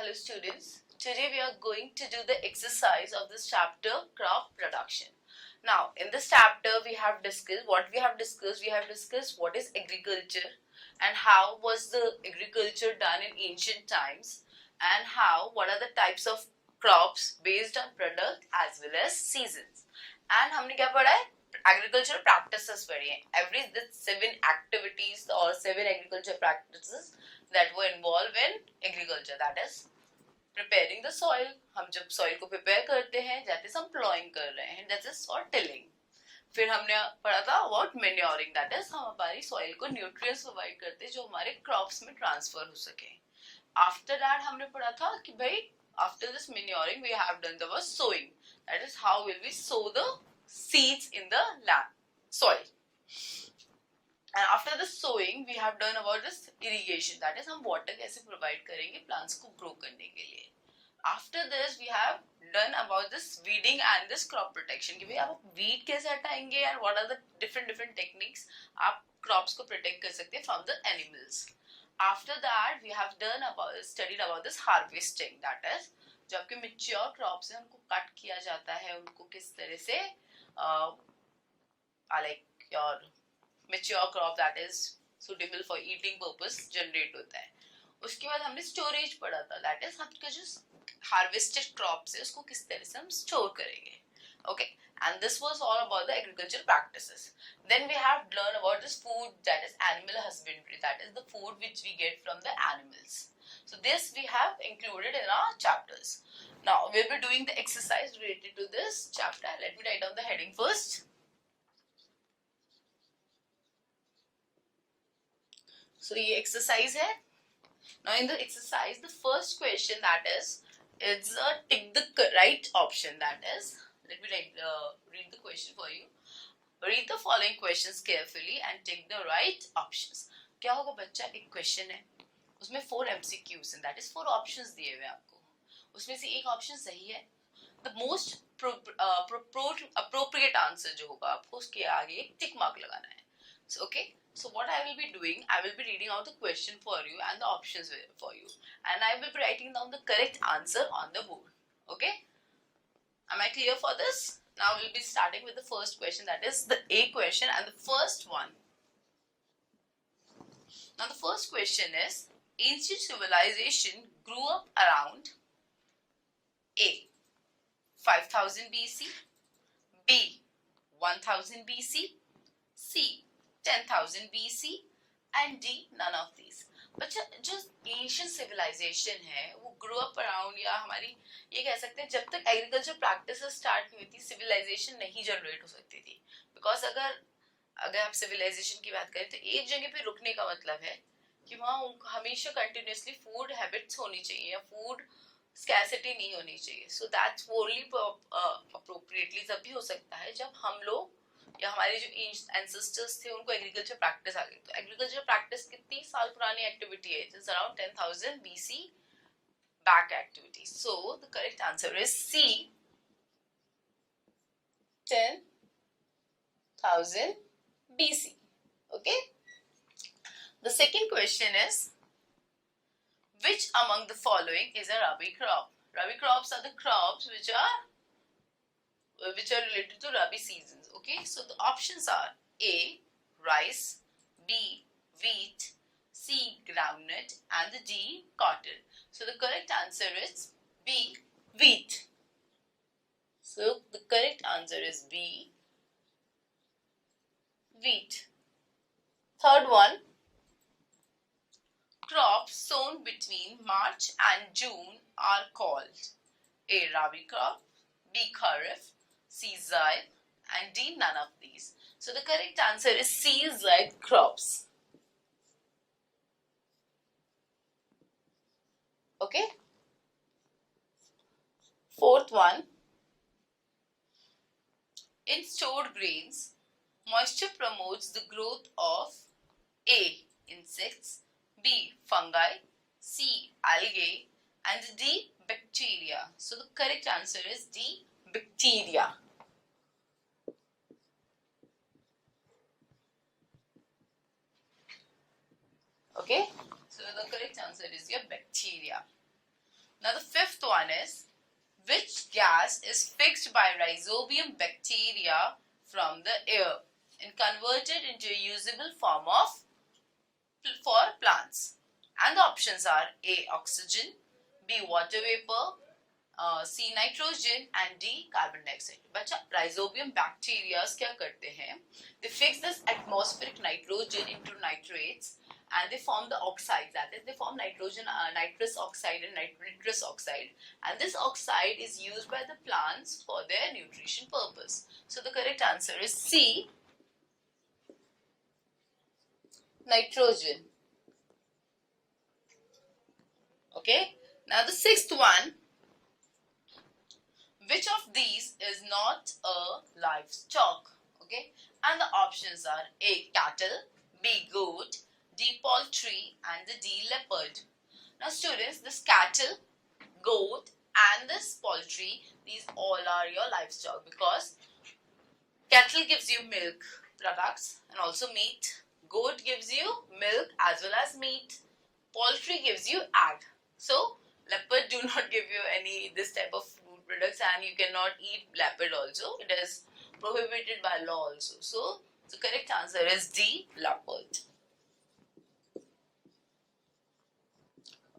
Hello students, today we are going to do the exercise of this chapter, crop production. Now in this chapter we have discussed what is agriculture and how was the agriculture done in ancient times, and what are the types of crops based on product as well as seasons. And हमने क्या पढ़ा है? Agricultural practices पढ़ी हैं. Every the 7 activities or 7 agriculture practices that were involved in agriculture, that is preparing the soil. हम जब soil को prepare करते हैं, that is हम plowing कर रहे हैं, that is or tilling. फिर हमने पढ़ा था about manuring, that is हम हमारी soil को nutrients provide करते हैं जो हमारे crops में transfer हो सके. After that हमने पढ़ा था कि भाई after this manuring we have done the sowing, that is how will we sow the seeds in the land soil. And after the sowing we have done about this irrigation, that is हम water कैसे provide करेंगे plants को grow करने के लिए. After this we have done about this weeding and this crop protection कि भाई आप weed कैसे हटाएंगे and what are the different techniques आप crops को protect कर सकते हैं from the animals. After that we have studied about this harvesting, that is जो आपके mature crops हैं उनको cut किया जाता है, उनको किस तरह से like your mature crop that is suitable for eating purpose generate होता है. उसके बाद हमने storage पढ़ा था, that is आपका जो harvested crops है उसको किस तरह से हम store करेंगे. Okay, and this was all about the agricultural practices. Then we have learned about this food, that is animal husbandry, that is the food which we get from the animals. So this we have included in our chapters. Now we'll be doing the exercise related to this chapter. Let me write down the heading first. So ये exercise है. Now in the exercise, the first question that is, it's a tick the right option, that is, let me read the question for you. Read the following questions carefully and tick the right options. क्या होगा बच्चा, एक question है, उसमें 4 MCQs हैं, that is 4 options दिए हुए आपको, उसमें से एक option सही है. The most appropriate answer जो होगा आपको उसके आगे एक tick mark लगाना है. So okay. So what I will be doing, I will be reading out the question for you and the options for you, and I will be writing down the correct answer on the board. Okay? Am I clear for this? Now we'll be starting with the first question, that is the A question, and the first one. Now the first question is, ancient civilization grew up around A. 5000 BC, B. 1000 BC, C. 10,000 BC and D none of these. बच्चा जो ancient civilization है वो grew up around, या हमारी ये कह सकते हैं जब तक agriculture practices start हुई थी civilization नहीं generate हो सकती थी. Because अगर आप civilization की बात करें तो एक जगह पे रुकने का मतलब है कि वहाँ हमेशा continuously food habits होनी चाहिए या food scarcity नहीं होनी चाहिए. So that's only appropriately तभी हो सकता है जब हम लोग या हमारे जो ancestors थे उनको agriculture practice आ गई. तो agriculture practice कितनी साल पुरानी activity है? It is around 10,000 BC back activity. So the correct answer is C. 10,000 BC. Okay. The second question is, which among the following is a Rabi crop? Rabi crops are the crops which are related to Rabi seasons. Okay, so the options are A. Rice, B. Wheat, C. Groundnut, and the D. Cotton. So the correct answer is B. Wheat. So the correct answer is B. Wheat. Third one. Crops sown between March and June are called A. Rabi crop, B. Kharif, C. Zaid, and D. none of these. So the correct answer is C. Zaid crops. Okay. Fourth one. In stored grains, moisture promotes the growth of A. insects, B. fungi, C. algae, and D. bacteria. So the correct answer is D. bacteria. Okay, so the correct answer is your bacteria. Now the fifth one is, which gas is fixed by rhizobium bacteria from the air and converted into a usable form for plants? And the options are A. Oxygen, B. Water vapor, C. Nitrogen and D. Carbon dioxide. बच्चा rhizobium bacteria क्या करते हैं? They fix this atmospheric nitrogen into nitrates and they form the oxides. That is, they form nitrogen, nitrous oxide and nitrous oxide. And this oxide is used by the plants for their nutrition purpose. So the correct answer is C. Nitrogen. Okay. Now the sixth one. Which of these is not a livestock? Okay. And the options are A. Cattle, B. Goat, D. Poultry and the D. Leopard. Now students, this cattle, goat and this poultry, these all are your livestock because cattle gives you milk products and also meat. Goat gives you milk as well as meat. Poultry gives you egg. So leopard do not give you any this type of food products and you cannot eat leopard also. It is prohibited by law also. So the correct answer is D. Leopard.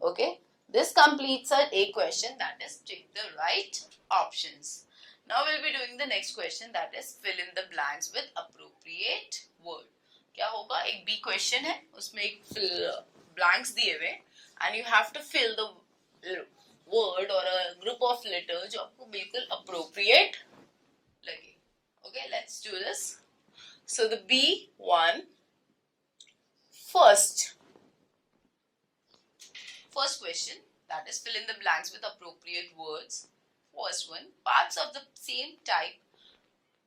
Okay. This completes our A question, that is take the right options. Now we'll be doing the next question, that is fill in the blanks with appropriate word. क्या होगा, एक B question है, उसमें एक blanks दिए हुए and you have to fill the word or a group of letters जो आपको बिल्कुल appropriate लगे. Okay, let's do this. So the B1, first question, that is fill in the blanks with appropriate words. First one, parts of the same type,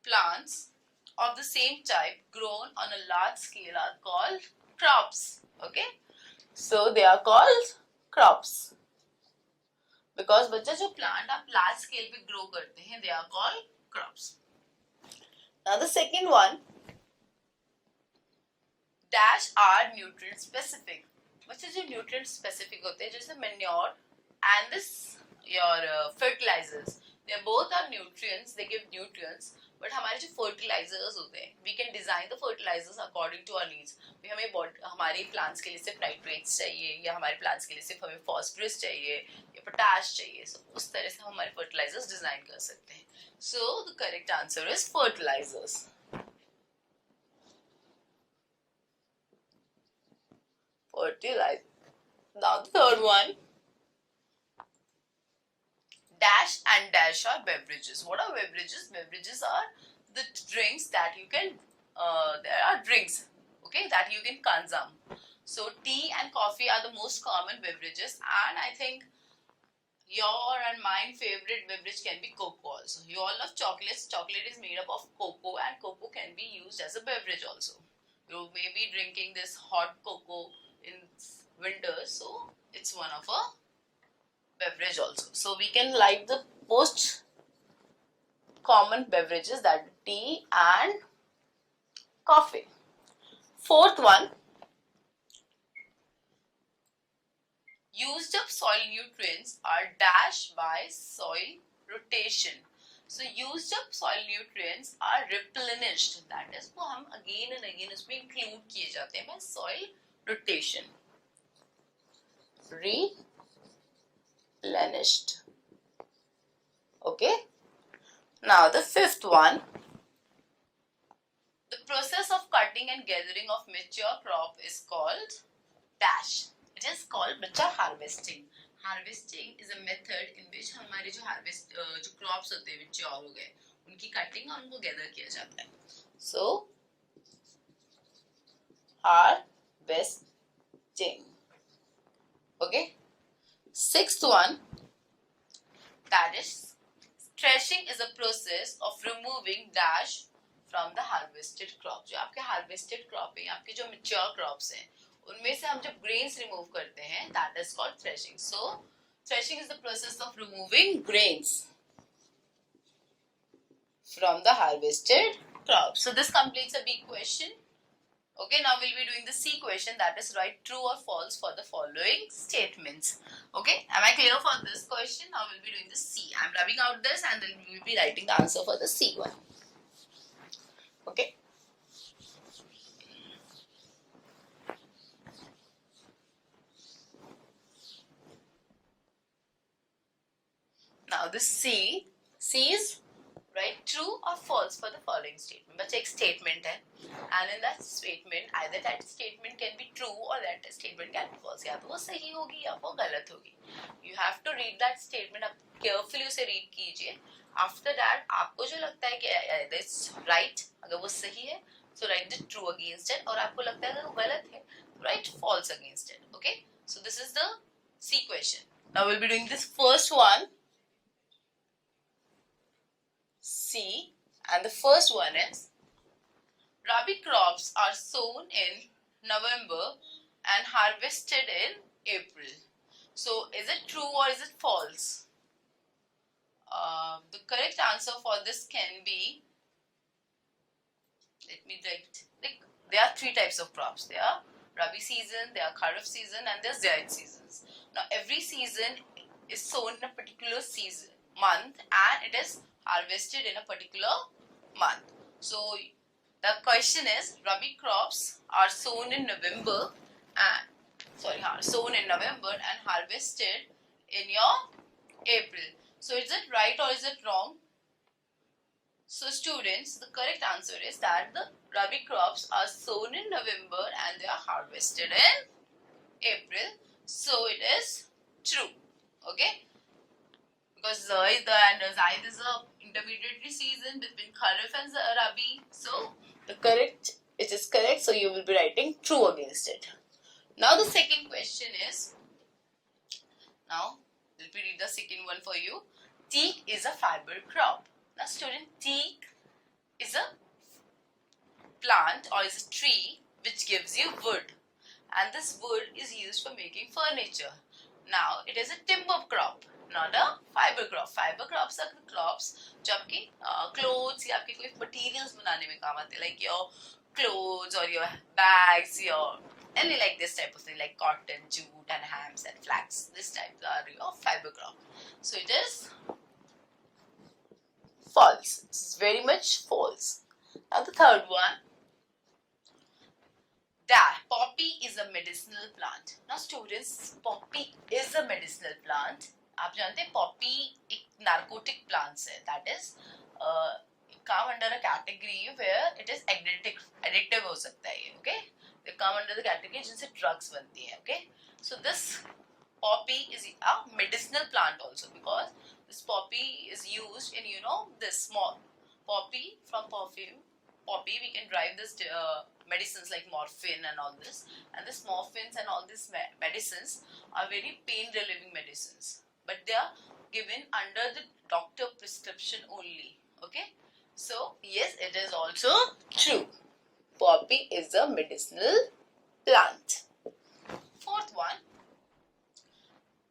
plants of the same type grown on a large scale are called crops. Okay, so they are called crops because बच्चा जो plant आप large scale पे grow करते हैं, they are called crops. Now the second one, dash are nutrient specific. बच्चे जो nutrient specific होते हैं, जैसे manure and this your fertilizers, they both are nutrients, they give nutrients. But हमारे जो फर्टिलाइजर्स होते हैं, we can design the fertilizers according to our needs. हमें हमारे प्लांट्स के लिए सिर्फ नाइट्रेट्स चाहिए या हमारे प्लांट्स के लिए सिर्फ हमें फॉस्फरस चाहिए या पोटाश चाहिए. सो उस तरह से हम हमारे फर्टिलाइजर्स डिजाइन कर सकते हैं. So the correct answer is fertilizers. Fertilizer. Now the third one. Dash and dash are beverages. What are beverages? Beverages are the drinks that you can, there are drinks, okay, that you can consume. So tea and coffee are the most common beverages, and I think your and mine favorite beverage can be cocoa also. You all love chocolates. Chocolate is made up of cocoa and cocoa can be used as a beverage also. You may be drinking this hot cocoa in winter, so it's one of a beverage also. So we can like the most common beverages, that tea and coffee. Fourth one, used up soil nutrients are dashed by soil rotation. So used up soil nutrients are replenished, that is वो हम again and again उसमें include किए जाते हैं by soil rotation. Replenished. Okay. Now the fifth one. The process of cutting and gathering of mature crop is called dash. It is called बच्चा harvesting. Harvesting is a method in which हमारे जो जो crops होते हैं mature हो गए, उनकी cutting और उनको gather किया जाता है. So harvesting. Okay. Sixth one, that is threshing is a process of removing dash from the harvested crop. जो आपके harvested crop हैं, आपके जो mature crops हैं, उनमें से हम जब grains remove करते हैं, that is called threshing. So threshing is the process of removing grains from the harvested crop. So this completes a big question. Okay, now we'll be doing the C question, that is write true or false for the following statements. Okay, am I clear for this question? Now we'll be doing the C. I'm rubbing out this and then we will be writing the answer for the C one. Okay. Now this C is write true or false for the following statement. बच्चे एक statement है and in that statement either that statement can be true or that statement can be false. या तो वो सही होगी या वो गलत होगी. You have to read that statement. आप carefully उसे read कीजिए. After that आपको जो लगता है कि this right, अगर वो सही है so write the true against it, और आपको लगता है अगर वो गलत है write false against it. Okay, so this is the C question. Now we'll be doing this first one. C, and the first one is Rabi crops are sown in November and harvested in April. So is it true or is it false? The correct answer for this can be, let me write, there are three types of crops. There are Rabi season, there are Kharif season, and there are Zaid seasons. Now every season is sown in a particular season, month, and it is harvested in a particular month. So the question is Rabi crops are sown in November and harvested in your April. So is it right or is it wrong? So students, the correct answer is that the Rabi crops are sown in November and they are harvested in April. So it is true. Okay? Because Zaid is a intermediary season between Kharif and Rabi. So it is correct. So you will be writing true against it. Now the second question is, now let me read the second one for you. Teak is a fiber crop. Now student, teak is a plant or is a tree which gives you wood, and this wood is used for making furniture. Now it is a timber crop, not a fiber crop. Fiber crops are crops जो आपकी clothes या आपके कोई materials बनाने में काम आते हैं, like your clothes or your bags, your any like this type of thing, like cotton, jute, and hams and flax. This type are your fiber crop. So it is false. It's very much false. Now the third one. Poppy is a medicinal plant. Now students, poppy is a medicinal plant. आप जानते हैं poppy एक narcotic plants है. That is come under a category where it is addictive हो सकता है. Okay, they come under the category जिनसे drugs बनती हैं. Okay, so this poppy is a medicinal plant also, because this poppy is used in this small poppy from perfume. Poppy we can derive this medicines like morphine and all this, and this morphines and all these medicines are very pain relieving medicines, but they are given under the doctor prescription only. Okay, so yes, it is also true. Poppy is a medicinal plant. Fourth one,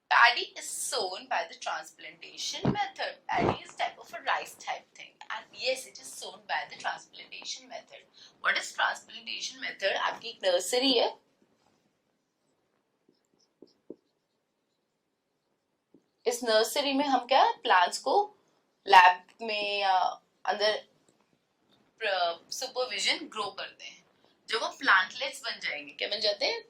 paddy is sown by the transplantation method. Paddy is type of a rice type thing, and yes, it is sown by the transplantation method. What is transplantation method? आपकी एक nursery है, इस nursery में हम क्या plants को lab में या अंदर सुपरविजन ग्रो करते हैं. जब वो प्लांटलेट्स बन जाएंगे, क्या बन जाते हैं?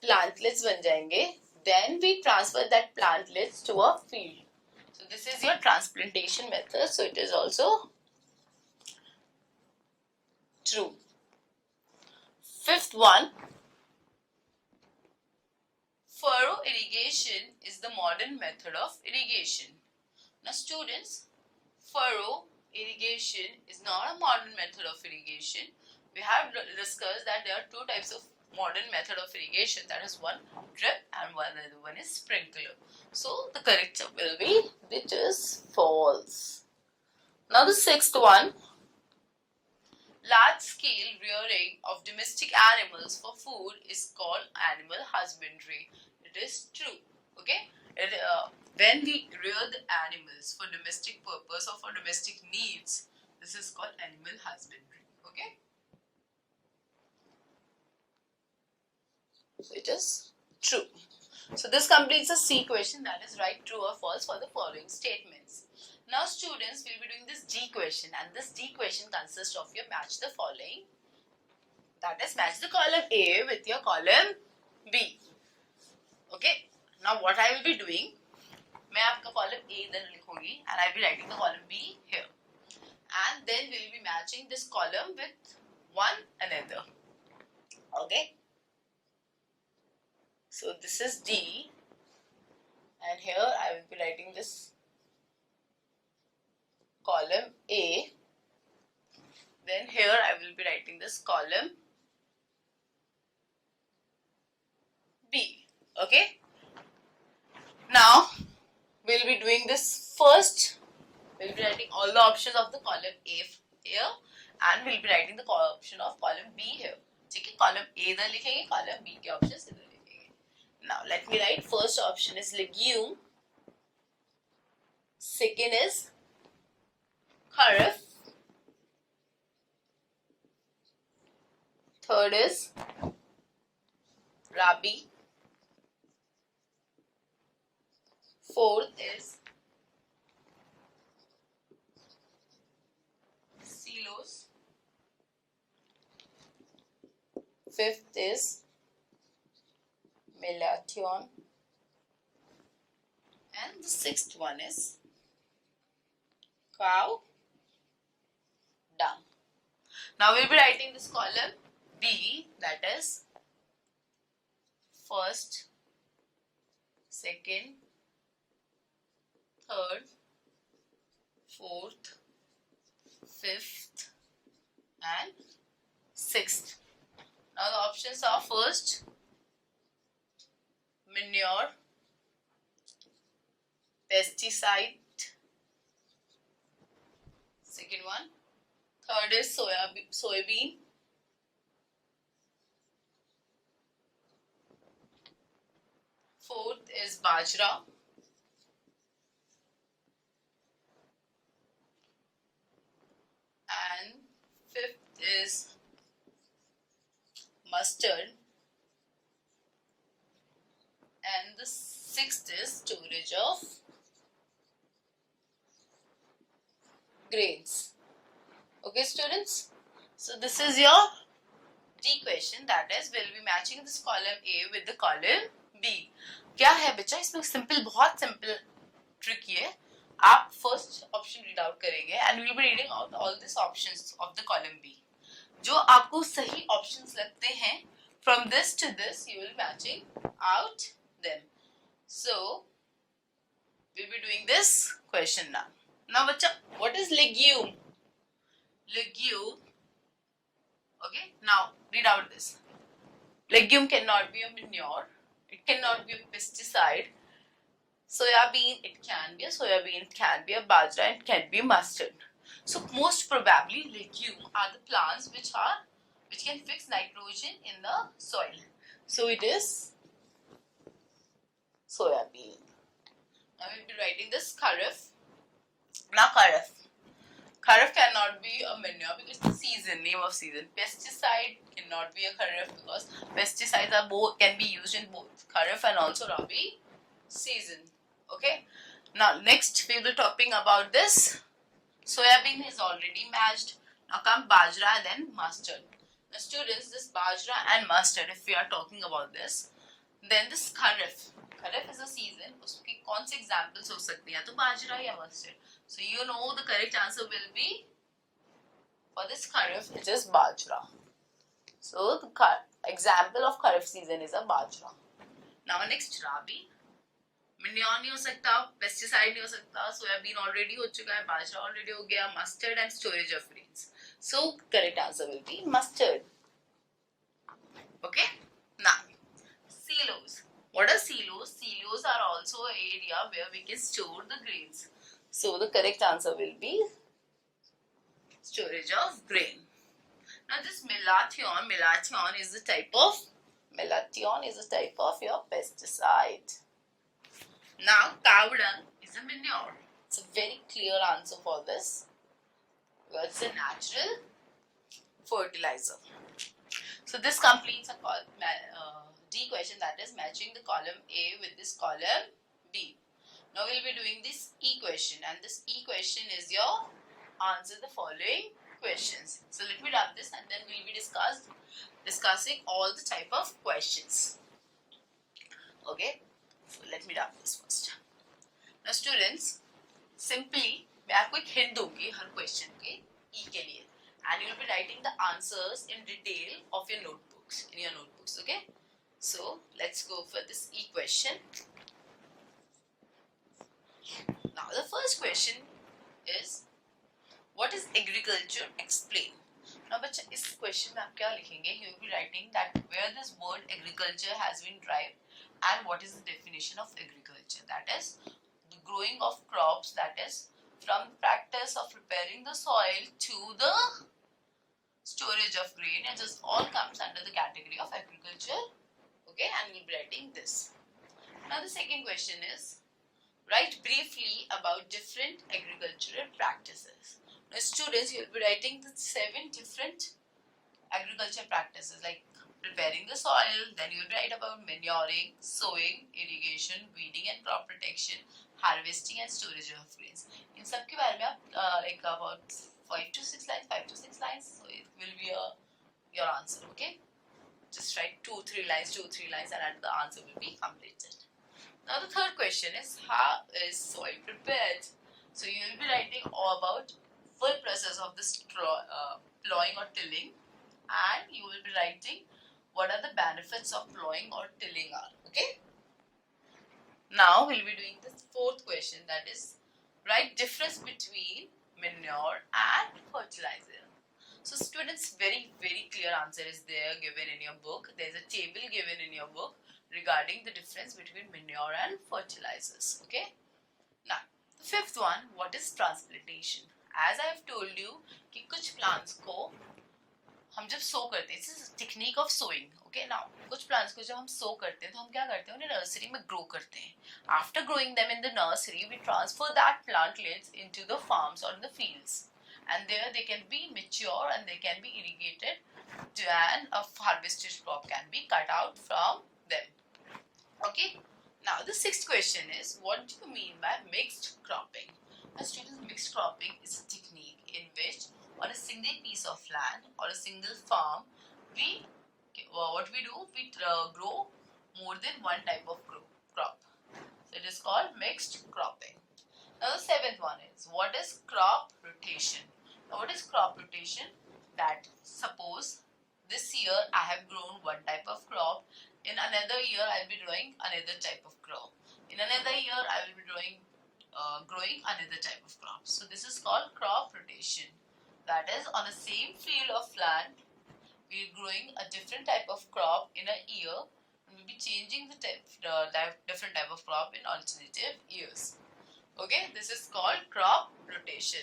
प्लांटलेट्स बन जाएंगे. Then we transfer that plantlets to a field. So this is your transplantation method. So it is also true. Fifth one, furrow irrigation is the modern method of irrigation. Now students, furrow irrigation is not a modern method of irrigation. We have discussed that there are two types of modern method of irrigation, that is one drip and one is sprinkler. So the correct will be, which is false. Now the sixth one, large scale rearing of domestic animals for food is called animal husbandry. It is true. Okay, when we rear the animals for domestic purpose or for domestic needs, this is called animal husbandry. Okay. So it is true. So this completes a C question, that is right, true or false for the following statements. Now students, will be doing this D question, and this D question consists of your match the following. That is, match the column A with your column B. Okay. Now what I will be doing, मैं आपका column A then लिखूंगी and I will be writing the column B here. And then we will be matching this column with one another. Okay. So this is D, and here I will be writing this column A. Then here I will be writing this column B. Okay. Now we'll be doing this first. We'll be writing all the options of the column A here, and we'll be writing the option of column B here. ठीक है, column A इधर लिखेंगे, column B के options इधर लिखेंगे. Now let me write. First option is legume. Second is kharif. Third is rabi. Fourth is silos. Fifth is Melathion. And the sixth one is cow dung. Now we'll be writing this column B, that is first, second, third, fourth, fifth, and sixth. Now the options are first, manure, pesticide. Second one. Third is soybean. Fourth is bajra. And fifth is mustard. And the sixth is storage of grains. Okay students, so this is your D question, that is we'll be matching this column A with the column B. क्या है बच्चा इसमें simple, बहुत simple trick ये. आप first option read out करेंगे and we'll be reading out all these options of the column B. जो आपको सही options लगते हैं, from this to this you will be matching out them. So we'll be doing this question now. Now बच्चा, what is legume? Legume. Okay, now read out this. Legume cannot be a manure. It cannot be a pesticide. Soybean, it can be a soybean, it can be a bajra, it can be a mustard. So most probably legume are the plants which can fix nitrogen in the soil. So it is soybean. Now we'll be writing this kharif. Now kharif. Kharif cannot be a manure because the season, name of season. Pesticide cannot be a kharif because pesticides are can be used in both kharif and also rabi season. Okay. Now next we will be talking about this. Soybean is already matched. Now come bajra and then mustard. Now students, this bajra and mustard, if we are talking about this, then this kharif. Kharif is a season. उसके कौन से examples हो सकते हैं? तो bajra या mustard. So you know the correct answer will be for this kharif, it is bajra. So the example of kharif season is a bajra. Now next rabi. Manure नहीं हो सकता, pesticide नहीं हो सकता, soybean already हो चुका है, bajra already हो गया, mustard and storage of grains. So correct answer will be mustard. Okay. Now silos. What are silos? Silos are also an area where we can store the grains. So the correct answer will be storage of grain. Now this Melathion is a type of your pesticide. Now cow dung is a manure. It's a very clear answer for this. Well, it's a natural fertilizer. So this completes a D question, that is matching the column A with this column B. Now we'll be doing this E question, and this E question is your answer the following questions. So let me wrap this, and then we'll be discussing all the type of questions. Okay, so let me wrap this first. Now students, simply मैं आपको एक hint दूंगी हर question के E के लिए, and you'll be writing the answers in detail of your notebooks, in your notebooks. Okay, so let's go for this E question. Now the first question is, what is agriculture? Explain. Now बच्चा इस question में आप क्या लिखेंगे? You will be writing that where this word agriculture has been derived and what is the definition of agriculture. That is the growing of crops, that is from the practice of preparing the soil to the storage of grain, and this all comes under the category of agriculture. Okay, and we'll be writing this. Now the second question is, write briefly about different agricultural practices. Now students, you will be writing the 7 different agriculture practices, like preparing the soil, then you will write about manuring, sowing, irrigation, weeding and crop protection, harvesting and storage of grains. In सब के बारे में आप like about 5 to 6 lines, so it will be your answer. Okay, just write 2-3 lines, and the answer will be completed. Now the third question is, how is soil prepared? So you will be writing all about full process of this plowing or tilling, and you will be writing what are the benefits of plowing or tilling are. Okay. Now we'll be doing the fourth question, that is, write difference between manure and fertilizer. So students, very clear answer is there given in your book. There is a table given in your book regarding the difference between manure and fertilizers. Okay. Now the fifth one, what is transplantation? As I have told you कि कुछ plants को हम जब sow करते हैं, this is technique of sowing. Okay, now कुछ plants को जब हम sow करते हैं तो हम क्या करते हैं, उन्हें nursery में grow करते हैं. After growing them in the nursery, we transfer that plantlets into the farms or in the fields, and there they can be mature and they can be irrigated, and a harvested crop can be cut out from them. Okay. Now the sixth question is, what do you mean by mixed cropping? Now students, mixed cropping is a technique in which on a single piece of land or a single farm, we grow more than one type of crop. So it is called mixed cropping. Now the seventh one is, what is crop rotation? Now what is crop rotation? That suppose this year I have grown one type of crop, in another year I will be growing another type of crop, in another year I will be growing another type of crop. So this is called crop rotation. That is, on the same field of land, we are growing a different type of crop in a year, and we'll be changing the different type of crop in alternative years. Okay, this is called crop rotation.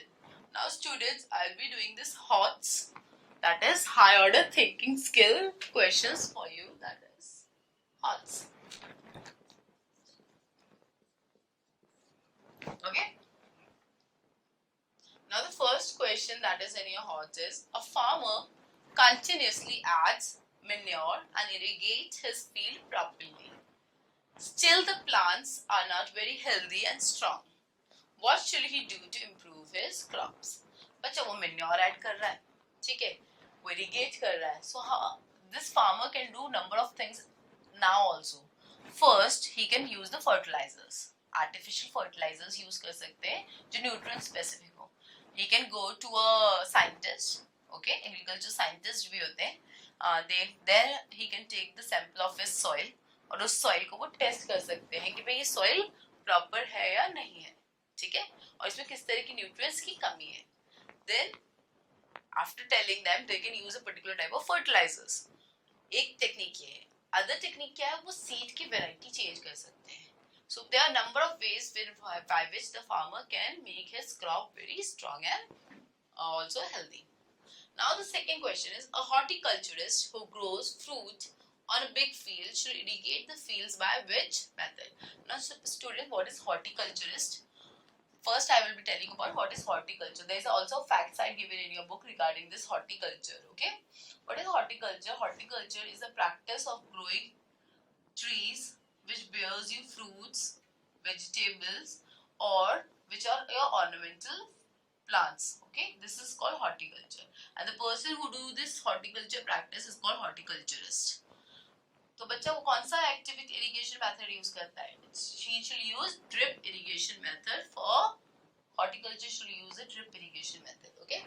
Now students, I'll be doing this HOTS, that is high order thinking skill questions for you, that is HOTS. Okay. Now the first question that is in your HOTS is, a farmer continuously adds manure and irrigates his field properly. Still the plants are not very healthy and strong. What should he do to improve his crops? बच्चा वो manure add कर रहा है, ठीक है, वो irrigate कर रहा है. So this farmer can do number of things now also. First, he can use the fertilizers. Artificial fertilizers use कर सकते हैं जो nutrient specific हो. He can go to a scientist, okay, agriculture scientist भी होते हैं. There he can take the sample of his soil और उस soil को वो test कर सकते हैं कि भाई ये soil proper है या नहीं है, ठीक है, और इसमें किस तरह की nutrients की कमी है. Then after telling them, they can use a particular type of fertilizers. एक technique ये है. Other technique क्या है, वो seed की variety change कर सकते हैं. So there are a number of ways by which the farmer can make his crop very strong and also healthy. Now the second question is, a horticulturist who grows fruit on a big field should irrigate the fields by which method? Now student, what is horticulturist? First I will be telling about what is horticulture. There is also a fact side given in your book regarding this horticulture. Okay, what is horticulture? Horticulture is the practice of growing trees which bears you fruits, vegetables, or which are your ornamental plants. Okay, this is called horticulture, and the person who do this horticulture practice is called horticulturist. तो बच्चा वो कौन सा activity irrigation method use करता है? She should use drip irrigation method. For horticulture should use a drip irrigation method. Okay,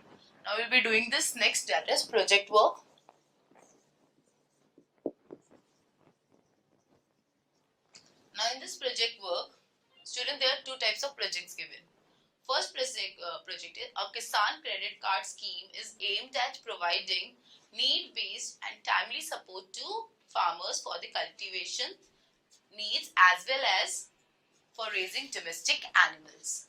now we'll be doing this next, that is project work. Now in this project work, student, there are two types of projects given. First project is a Kisan credit card scheme is aimed at providing need-based and timely support to farmers for the cultivation needs as well as for raising domestic animals.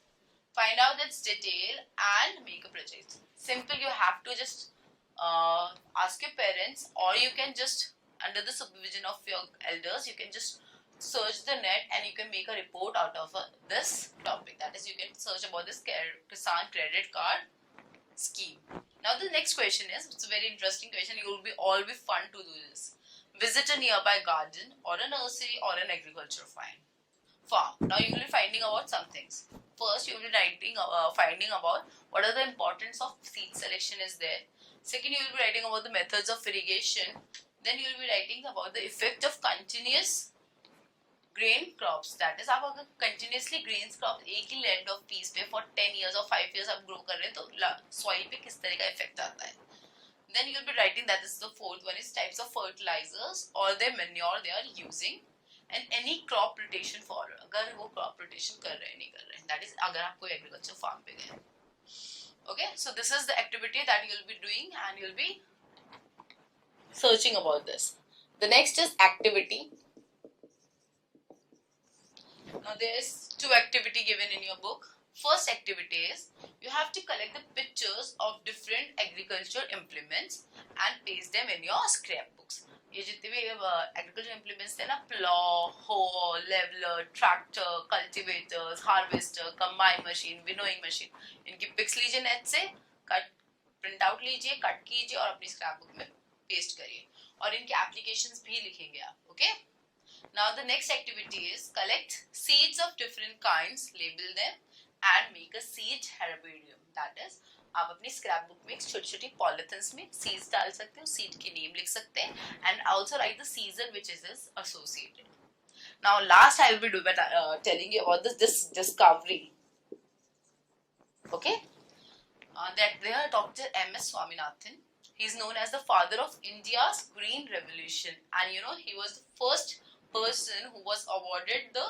Find out its detail and make a project. Simple, you have to just ask your parents, or you can just, under the supervision of your elders, you can just search the net and you can make a report out of this topic. That is, you can search about this Kisan credit card scheme. Now the next question is, it's a very interesting question. You will be all be fun to do this. Visit a nearby garden or a nursery or an agriculture farm. Now you will be finding about some things. First, you will be finding about what are the importance of seed selection is there. Second, you will be writing about the methods of irrigation. Then you will be writing about the effect of continuous grain crops. That is, आप अगर continuously grains crops एक ही land of piece पे for 10 years or 5 years आप grow कर रहे हैं तो soil पे किस तरह का effect आता है. Then you will be writing, that is the fourth one, is types of fertilizers or the manure they are using, and any crop rotation for अगर वो crop rotation कर रहे हैं नहीं कर रहे हैं. That is, अगर आप कोई agriculture farm पे गए. Okay, so this is the activity that you will be doing and you will be searching about this. The next is activity. Now there is two activity given in your book. First activity is, you have to collect the pictures of different agriculture implements and paste them in your scrapbooks. ये जितने भी agriculture implements थे ना, plow, hoe, leveler, tractor, cultivators, harvester, combine machine, winnowing machine, इनकी pics लीजिए net से, print out लीजिए, cut कीजिए और अपनी scrapbook में paste करिए और इनके applications भी लिखेंगे आप. Okay? Now the next activity is, collect seeds of different kinds, label them and make a seed herbarium. That is, आप अपनी scrap book में छोटी छोटी polythene में seeds डाल सकते हो, seed की name लिख सकते हैं and also write the season which is associated. Now last I will be telling you about this discovery. Okay, that there Dr. M.S. Swaminathan. He is known as the father of India's Green Revolution, and you know he was the first person who was awarded the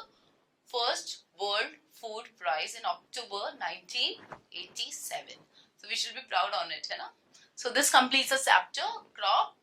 first World Food Prize in October 1987. So we should be proud on it, है ना? So this completes the chapter crop